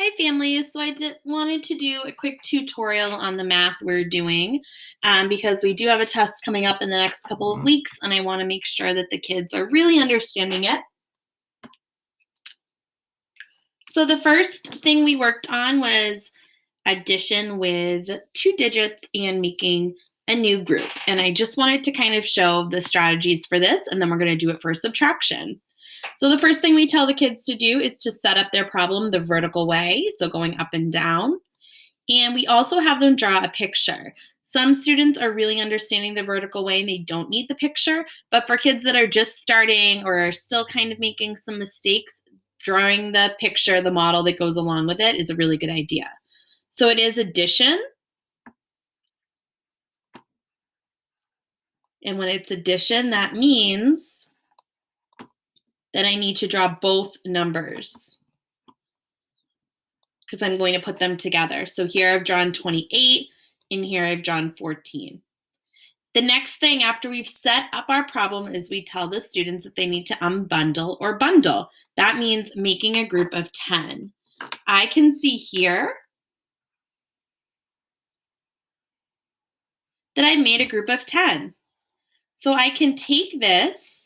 Hi family, so wanted to do a quick tutorial on the math we're doing because we do have a test coming up in the next couple of weeks and I want to make sure that the kids are really understanding it. So the first thing we worked on was addition with two digits and making a new group. And I just wanted to kind of show the strategies for this, and then we're going to do it for subtraction. So the first thing we tell the kids to do is to set up their problem the vertical way, so going up and down. And we also have them draw a picture. Some students are really understanding the vertical way and they don't need the picture, but for kids that are just starting or are still kind of making some mistakes, drawing the picture, the model that goes along with it is a really good idea. So it is addition. And when it's addition, that means that I need to draw both numbers because I'm going to put them together. So here I've drawn 28 and here I've drawn 14. The next thing after we've set up our problem is we tell the students that they need to unbundle or bundle. That means making a group of 10. I can see here that I've made a group of 10. So I can take this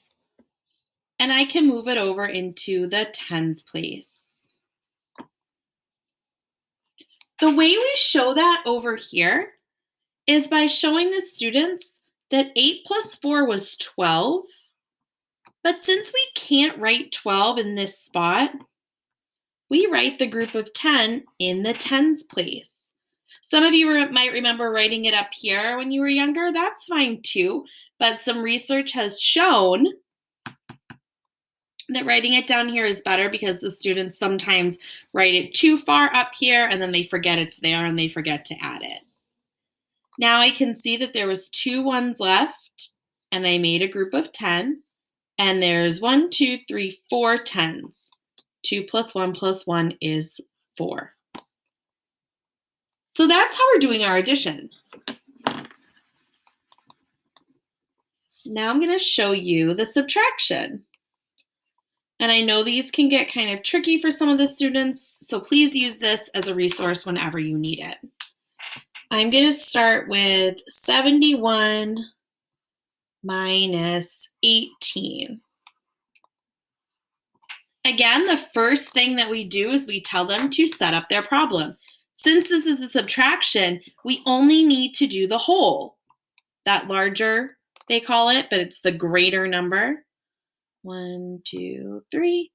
and I can move it over into the tens place. The way we show that over here is by showing the students that 8 plus 4 was 12. But since we can't write 12 in this spot, we write the group of 10 in the tens place. Some of you might remember writing it up here when you were younger. That's fine too. But some research has shown that writing it down here is better because the students sometimes write it too far up here and then they forget it's there and they forget to add it. Now I can see that there was 2 ones left and I made a group of 10 and there's 1, 2, 3, 4 tens. 2 plus 1 is 4. So that's how we're doing our addition. Now I'm going to show you the subtraction. And I know these can get kind of tricky for some of the students, so please use this as a resource whenever you need it. I'm going to start with 71 minus 18. Again, the first thing that we do is we tell them to set up their problem. Since this is a subtraction, we only need to do the whole. That larger, they call it, but it's the greater number. 1, 2, 3,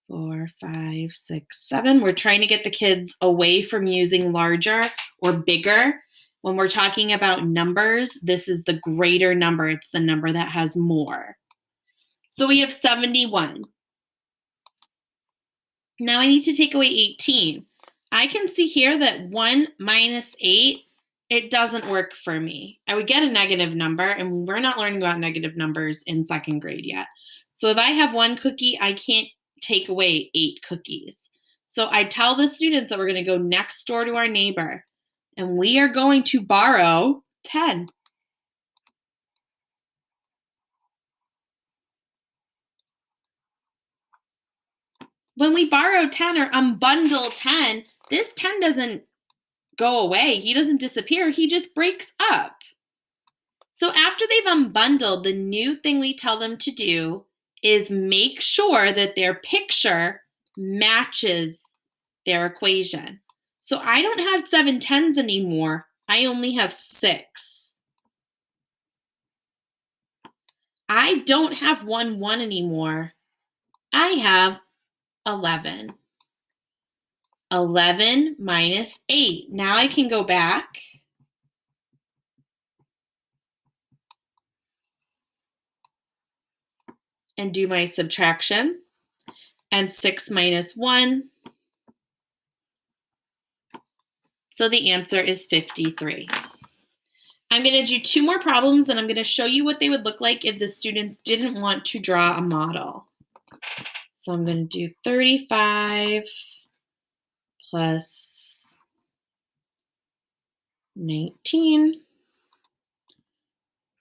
4, 5, 6, 7. We're trying to get the kids away from using larger or bigger. When we're talking about numbers, this is the greater number. It's the number that has more. So we have 71. Now I need to take away 18. I can see here that 1 minus 8, it doesn't work for me. I would get a negative number, and we're not learning about negative numbers in second grade yet. So if I have 1 cookie, I can't take away 8 cookies. So I tell the students that we're going to go next door to our neighbor, and we are going to borrow 10. When we borrow 10 or unbundle 10, this 10 doesn't go away. He doesn't disappear. He just breaks up. So after they've unbundled, the new thing we tell them to do is make sure that their picture matches their equation. So I don't have 7 tens anymore. I only have 6. I don't have 1 1 anymore. I have 11. 11 minus 8. Now I can go back and do my subtraction. And 6 minus 1. So the answer is 53. I'm going to do 2 more problems, and I'm going to show you what they would look like if the students didn't want to draw a model. So I'm going to do 35 plus 19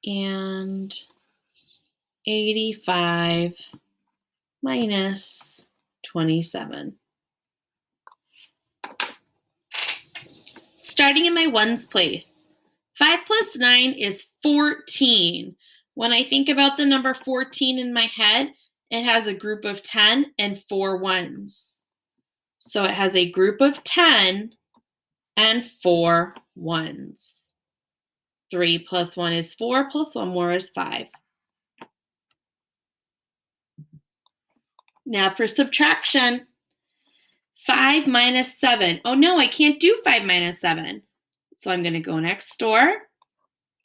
and 85 minus 27. Starting in my ones place, 5 plus 9 is 14. When I think about the number 14 in my head, it has a group of 10 and 4 ones. So it has a group of 10 and 4 ones. 3 plus 1 is 4, plus 1 more is 5. Now for subtraction, 5 minus 7. Oh no, I can't do 5 minus 7. So I'm going to go next door,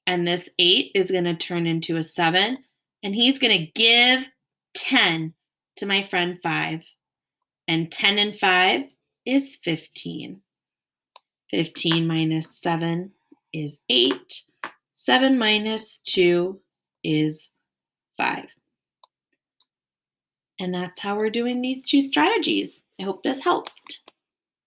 and this 8 is going to turn into a 7, and he's going to give 10 to my friend 5. And 10 and 5 is 15. 15 minus 7 is 8. 7 minus 2 is 5. And that's how we're doing these two strategies. I hope this helped.